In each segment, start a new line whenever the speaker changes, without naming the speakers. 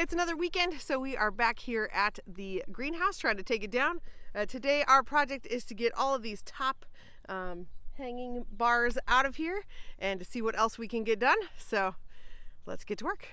It's another weekend, so we are back here at the greenhouse trying to take it down. Today our project is to get all of these top hanging bars out of here and to see what else we can get done. So let's get to work.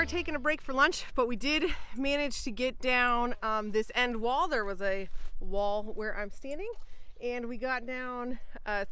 Taking a break for lunch, but we did manage to get down this end wall. There was a wall where I'm standing, and we got down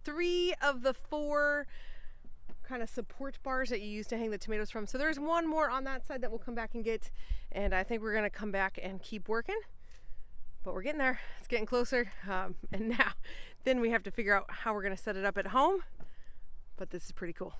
3 of the 4 kind of support bars that you use to hang the tomatoes from. So there's one more on that side that we'll come back and get, and I think we're gonna come back and keep working, but we're getting there. It's getting closer, and then we have to figure out how we're gonna set it up at home, but this is pretty cool.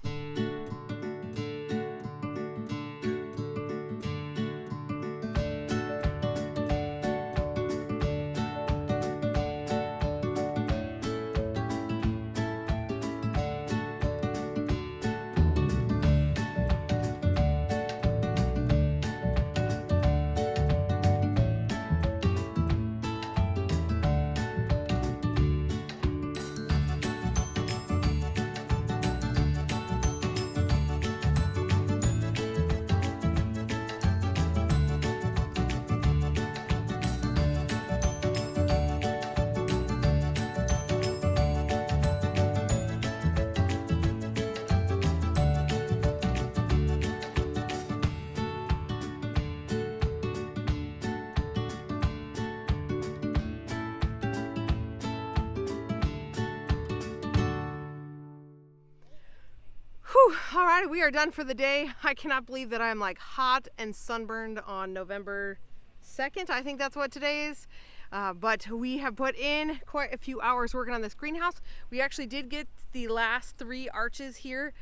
Alright, we are done for the day. I cannot believe that I'm like hot and sunburned on November 2nd. I think that's what today is. But we have put in quite a few hours working on this greenhouse. We actually did get the last 3 arches here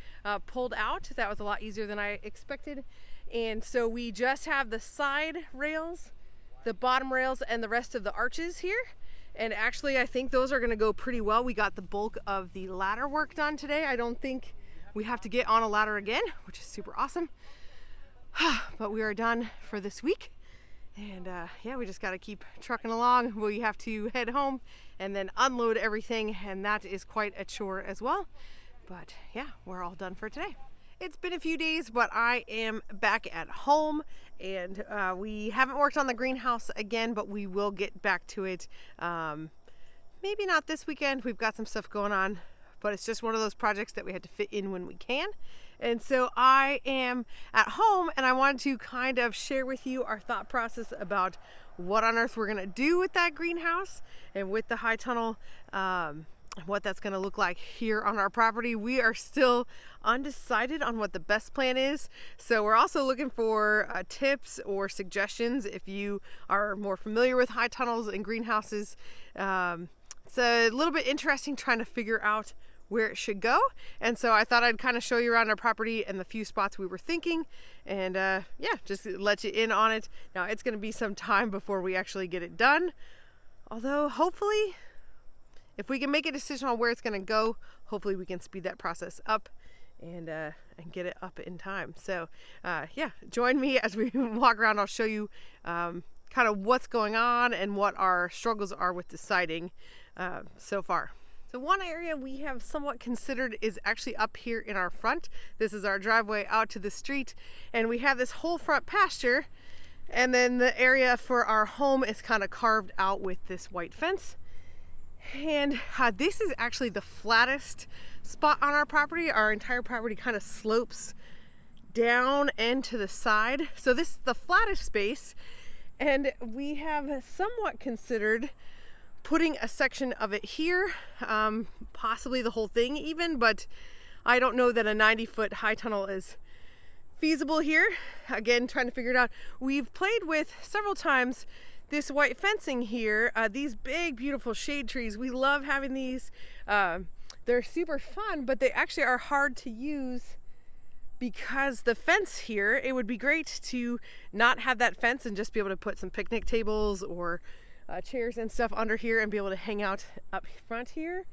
pulled out. That was a lot easier than I expected. And so we just have the side rails, the bottom rails, and the rest of the arches here. And actually, I think those are gonna go pretty well. We got the bulk of the ladder work done today. I don't think we have to get on a ladder again, which is super awesome. But we are done for this week. And yeah, we just got to keep trucking along. We have to head home and then unload everything, and that is quite a chore as well. But yeah, we're all done for today. It's been a few days, but I am back at home, and we haven't worked on the greenhouse again, but we will get back to it. Maybe not this weekend. We've got some stuff going on, but it's just one of those projects that we had to fit in when we can. And so I am at home, and I wanted to kind of share with you our thought process about what on earth we're gonna do with that greenhouse and with the high tunnel, what that's gonna look like here on our property. We are still undecided on what the best plan is. So we're also looking for tips or suggestions if you are more familiar with high tunnels and greenhouses. It's a little bit interesting trying to figure out where it should go, and so I thought I'd kind of show you around our property and the few spots we were thinking, and yeah, just let you in on it. Now it's going to be some time before we actually get it done, although hopefully if we can make a decision on where it's going to go, hopefully we can speed that process up and get it up in time. So yeah, join me as we walk around. I'll show you kind of what's going on and what our struggles are with deciding so far. So one area we have somewhat considered is actually up here in our front. This is our driveway out to the street, and we have this whole front pasture, and then the area for our home is kind of carved out with this white fence. And this is actually the flattest spot on our property. Our entire property kind of slopes down and to the side. So this is the flattest space, and we have somewhat considered putting a section of it here, possibly the whole thing even, but I don't know that a 90-foot high tunnel is feasible here. Again, trying to figure it out. We've played with several times this white fencing here, these big beautiful shade trees. We love having these. They're super fun, but they actually are hard to use because the fence here, it would be great to not have that fence and just be able to put some picnic tables or chairs and stuff under here and be able to hang out up front here.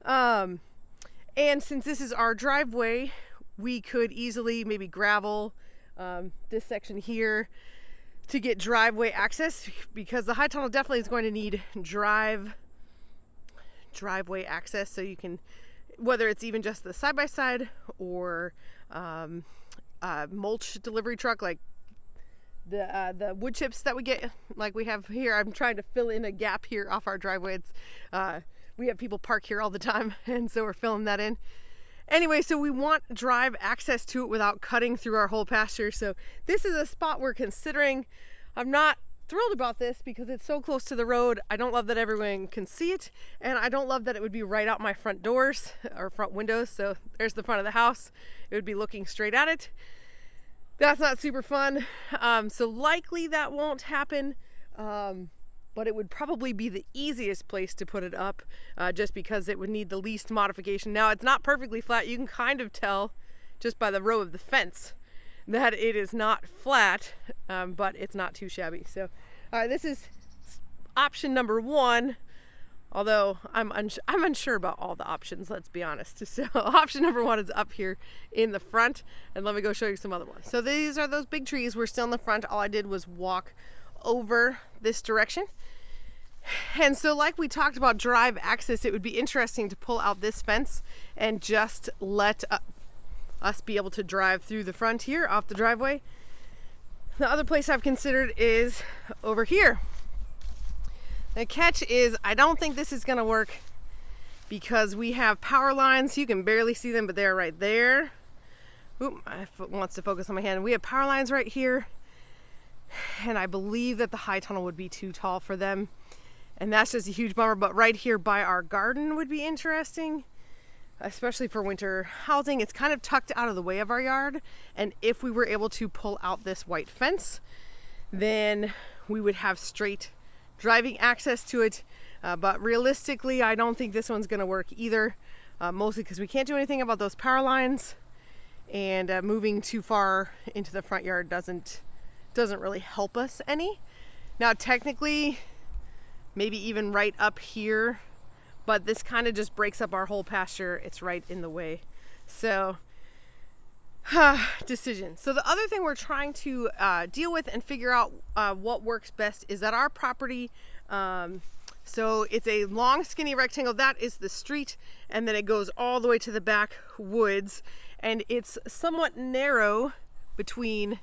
And since this is our driveway, we could easily maybe gravel this section here to get driveway access, because the high tunnel definitely is going to need driveway access, so you can, whether it's even just the side-by-side or mulch delivery truck, like the wood chips that we get, like we have here. I'm trying to fill in a gap here off our driveway. It's, we have people park here all the time, and so we're filling that in. Anyway, so we want drive access to it without cutting through our whole pasture. So this is a spot we're considering. I'm not thrilled about this because it's so close to the road. I don't love that everyone can see it, and I don't love that it would be right out my front doors or front windows. So there's the front of the house. It would be looking straight at it. That's not super fun. So likely that won't happen. But it would probably be the easiest place to put it up, just because it would need the least modification. Now, it's not perfectly flat. You can kind of tell just by the row of the fence that it is not flat, but it's not too shabby. So this is option number one, although I'm unsure about all the options, let's be honest. So option number one is up here in the front, and let me go show you some other ones. So these are those big trees. We're still in the front. All I did was walk over this direction. And so, like we talked about drive access, it would be interesting to pull out this fence and just let us be able to drive through the front here off the driveway. The other place I've considered is over here. The catch is I don't think this is going to work because we have power lines. You can barely see them, but they're right there. Oop, my foot wants to focus on my hand. We have power lines right here, and I believe that the high tunnel would be too tall for them. And that's just a huge bummer, but right here by our garden would be interesting, especially for winter housing. It's kind of tucked out of the way of our yard, and if we were able to pull out this white fence, then we would have straight driving access to it. But realistically, I don't think this one's gonna work either, mostly because we can't do anything about those power lines, and moving too far into the front yard doesn't really help us any. Now, technically, maybe even right up here, but this kind of just breaks up our whole pasture. It's right in the way. So, decision. So the other thing we're trying to deal with and figure out what works best is that our property, so it's a long skinny rectangle. That is the street, and then it goes all the way to the back woods, and it's somewhat narrow between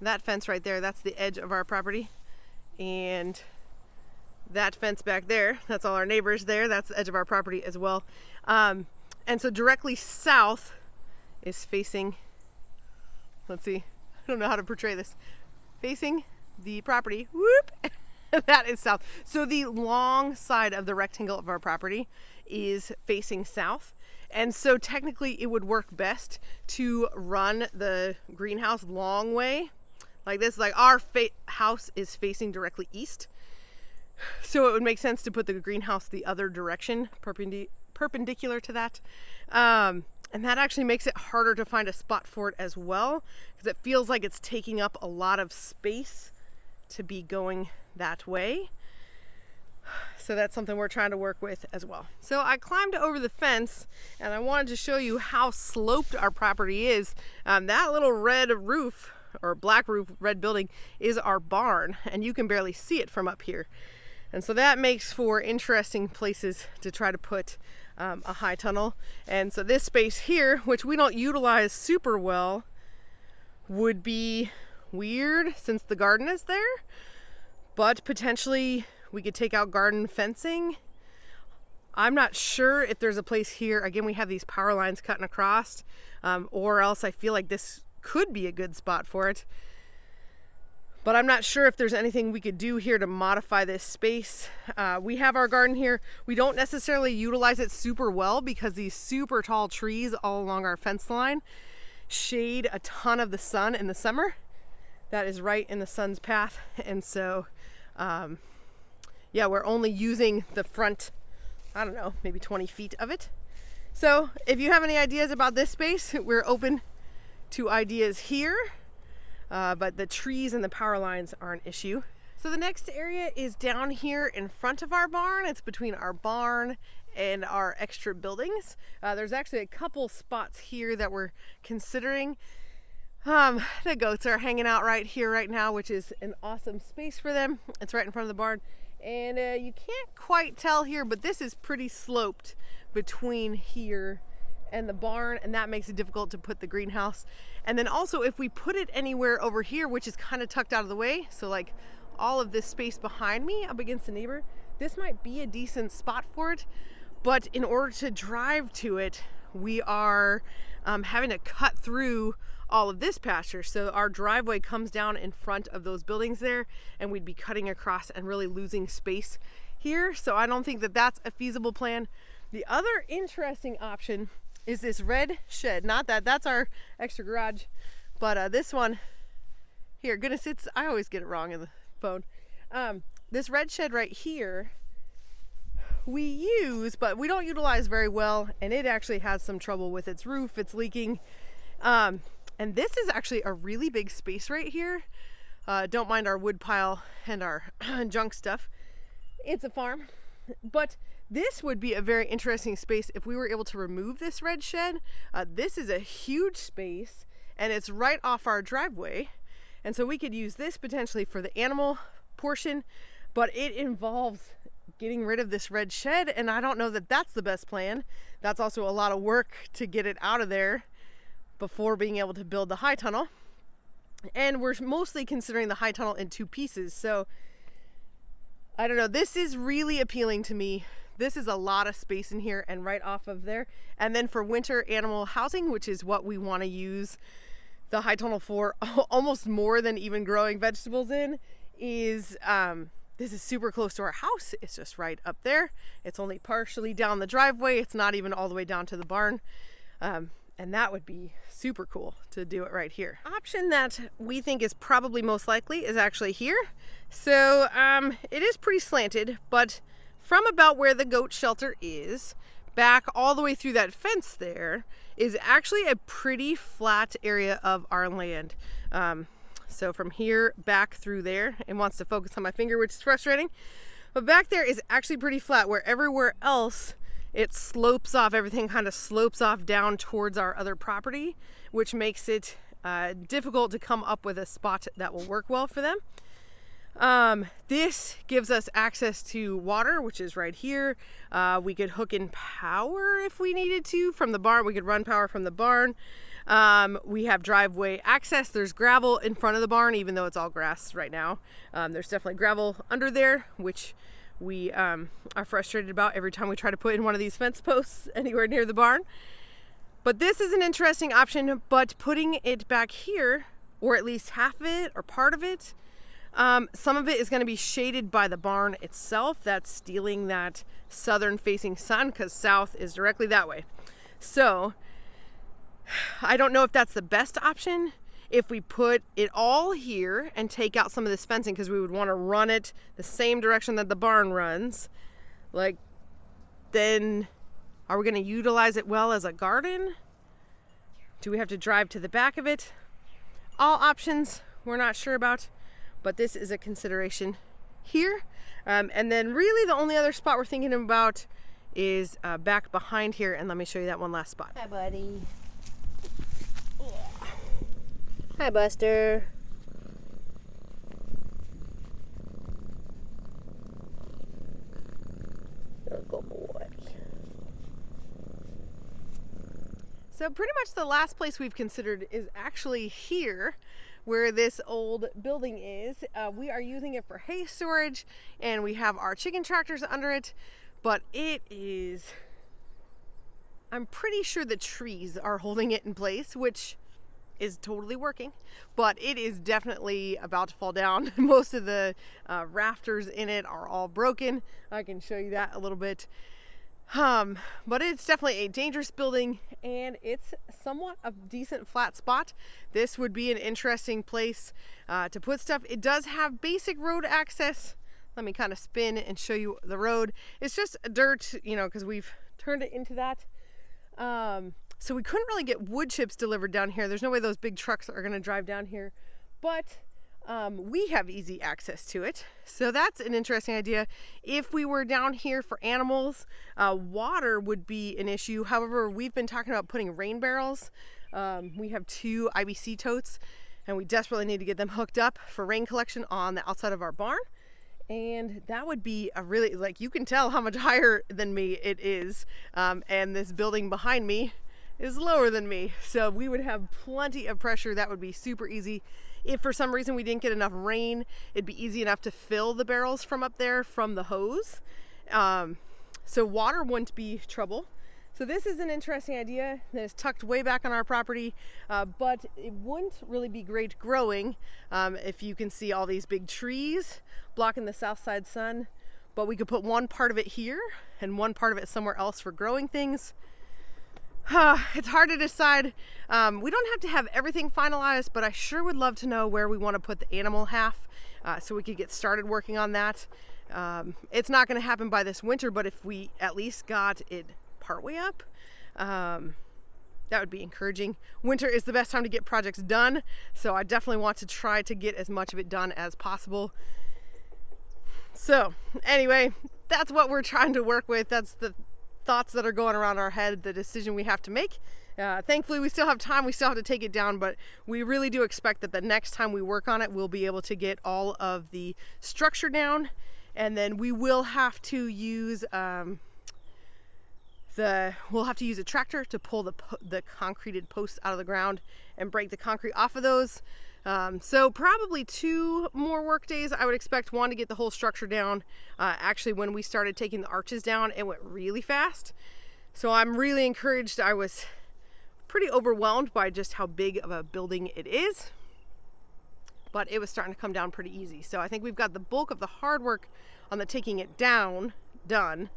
that fence right there. That's the edge of our property, and that fence back there, that's all our neighbors there. That's the edge of our property as well. And so directly south is facing, let's see, I don't know how to portray this, facing the property, whoop, that is south. So the long side of the rectangle of our property is facing south. And so technically it would work best to run the greenhouse long way like this. Like our house is facing directly east. So it would make sense to put the greenhouse the other direction, perpendicular to that. And that actually makes it harder to find a spot for it as well, because it feels like it's taking up a lot of space to be going that way. So that's something we're trying to work with as well. So I climbed over the fence, and I wanted to show you how sloped our property is. That little red roof, or black roof, red building, is our barn, and you can barely see it from up here. And so that makes for interesting places to try to put a high tunnel. And so this space here, which we don't utilize super well, would be weird since the garden is there, but potentially we could take out garden fencing. I'm not sure if there's a place here. Again, we have these power lines cutting across, or else I feel like this could be a good spot for it. But I'm not sure if there's anything we could do here to modify this space. We have our garden here. We don't necessarily utilize it super well because these super tall trees all along our fence line shade a ton of the sun in the summer. That is right in the sun's path. And so, yeah, we're only using the front, I don't know, maybe 20 feet of it. So if you have any ideas about this space, we're open to ideas here. But the trees and the power lines are an issue. So the next area is down here in front of our barn. It's between our barn and our extra buildings. There's actually a couple spots here that we're considering. The goats are hanging out right here right now, which is an awesome space for them. It's right in front of the barn. And you can't quite tell here, but this is pretty sloped between here and the barn, and that makes it difficult to put the greenhouse. And then also if we put it anywhere over here, which is kind of tucked out of the way, so like all of this space behind me up against the neighbor, this might be a decent spot for it. But in order to drive to it, we are having to cut through all of this pasture. So our driveway comes down in front of those buildings there, and we'd be cutting across and really losing space here. So I don't think that that's a feasible plan. The other interesting option is this red shed. Not that, that's our extra garage, but this one here, goodness, I always get it wrong in the phone. This red shed right here, we use, but we don't utilize very well, and it actually has some trouble with its roof. It's leaking. And this is actually a really big space right here. Don't mind our wood pile and our junk stuff. It's a farm, but this would be a very interesting space if we were able to remove this red shed. This is a huge space, and it's right off our driveway. And so we could use this potentially for the animal portion, but it involves getting rid of this red shed, and I don't know that that's the best plan. That's also a lot of work to get it out of there before being able to build the high tunnel. And we're mostly considering the high tunnel in two pieces. So I don't know, this is really appealing to me. This is a lot of space in here and right off of there. And then for winter animal housing, which is what we want to use the high tunnel for almost more than even growing vegetables in, is this is super close to our house. It's just right up there. It's only partially down the driveway. It's not even all the way down to the barn. And that would be super cool to do it right here. Option that we think is probably most likely is actually here. So it is pretty slanted, but from about where the goat shelter is, back all the way through that fence there, is actually a pretty flat area of our land. So from here back through there, it wants to focus on my finger, which is frustrating. But back there is actually pretty flat, where everywhere else it slopes off, everything kind of slopes off down towards our other property, which makes it difficult to come up with a spot that will work well for them. This gives us access to water, which is right here. We could hook in power if we needed to from the barn. We could run power from the barn. We have driveway access. There's gravel in front of the barn, even though it's all grass right now. There's definitely gravel under there, which we are frustrated about every time we try to put in one of these fence posts anywhere near the barn. But this is an interesting option, but putting it back here, or at least half of it or part of it, some of it is going to be shaded by the barn itself. That's stealing that southern facing sun, because south is directly that way. So I don't know if that's the best option. If we put it all here and take out some of this fencing, because we would want to run it the same direction that the barn runs, like, then are we going to utilize it well as a garden? Do we have to drive to the back of it? All options we're not sure about, but this is a consideration here. And then really the only other spot we're thinking about is back behind here, and let me show you that one last spot.
Hi, buddy. Hi, Buster. You're a good boy.
So pretty much the last place we've considered is actually here, where this old building is. We are using it for hay storage, and we have our chicken tractors under it, but it is, I'm pretty sure the trees are holding it in place, which is totally working, but it is definitely about to fall down. Most of the rafters in it are all broken. I can show you that a little bit. But it's definitely a dangerous building, and it's somewhat a decent flat spot. This would be an interesting place to put stuff. It does have basic road access. Let me kind of spin and show you the road. It's just dirt, you know, because we've turned it into that. So we couldn't really get wood chips delivered down here. There's no way those big trucks are going to drive down here, but we have easy access to it. So that's an interesting idea. If we were down here for animals, water would be an issue. However, we've been talking about putting rain barrels. We have 2 IBC totes, and we desperately need to get them hooked up for rain collection on the outside of our barn. And that would be a really, like, you can tell how much higher than me it is. And this building behind me is lower than me. So we would have plenty of pressure. That would be super easy. If for some reason we didn't get enough rain, it'd be easy enough to fill the barrels from up there from the hose. So water wouldn't be trouble. So this is an interesting idea that is tucked way back on our property, but it wouldn't really be great growing if you can see all these big trees blocking the south side sun. But we could put one part of it here and one part of it somewhere else for growing things. It's hard to decide. We don't have to have everything finalized, but I sure would love to know where we want to put the animal half so we could get started working on that. It's not going to happen by this winter, but if we at least got it partway up, that would be encouraging. Winter is the best time to get projects done, so I definitely want to try to get as much of it done as possible. So anyway, that's what we're trying to work with. That's the thoughts that are going around our head, the decision we have to make. Thankfully, we still have time. We still have to take it down, but we really do expect that the next time we work on it, we'll be able to get all of the structure down, and then we will have to use we'll have to use a tractor to pull the concreted posts out of the ground and break the concrete off of those. So probably 2 more work days. I would expect one to get the whole structure down. Actually, when we started taking the arches down, it went really fast. So I'm really encouraged. I was pretty overwhelmed by just how big of a building it is, but it was starting to come down pretty easy. So I think we've got the bulk of the hard work on the taking it down done.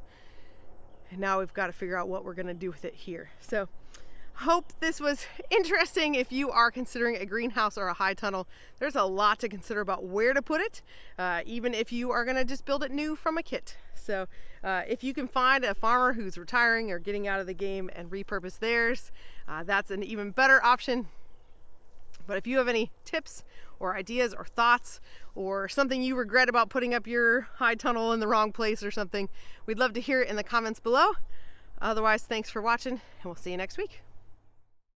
And now we've got to figure out what we're going to do with it here. So hope this was interesting. If you are considering a greenhouse or a high tunnel, there's a lot to consider about where to put it, even if you are going to just build it new from a kit. So if you can find a farmer who's retiring or getting out of the game and repurpose theirs, that's an even better option. But if you have any tips or ideas or thoughts or something you regret about putting up your high tunnel in the wrong place or something, we'd love to hear it in the comments below. Otherwise, thanks for watching, and we'll see you next week.